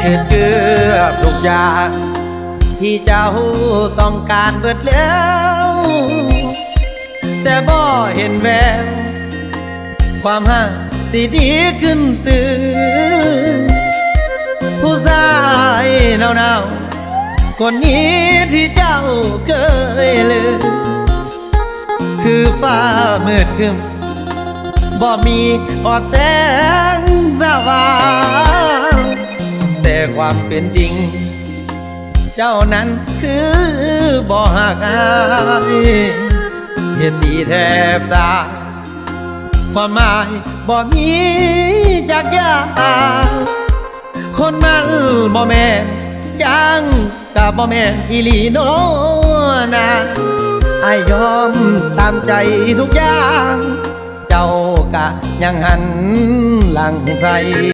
เกิดเกือบทุกอย่างที่เจ้าต้องการเบิดแล้วแต่บ่เห็นแววความหักสิดีขึ้นตื่นผู้ชายหนาวๆคนนี้ที่เจ้าเคยลืมคือฟ้ามืดครึ้มบ่มีอดแสงสว่างแต่ความเป็นจริงเจ้านั้นคือบ่หักอายเห็นดีแทบตายความหมายบ่มีจักอย่างคนมันบ่แม่นยังกับบ่แม่นอีหลีโนนาอายยอมตามใจทุกอย่างเจ้ากะยังหันหลังใส่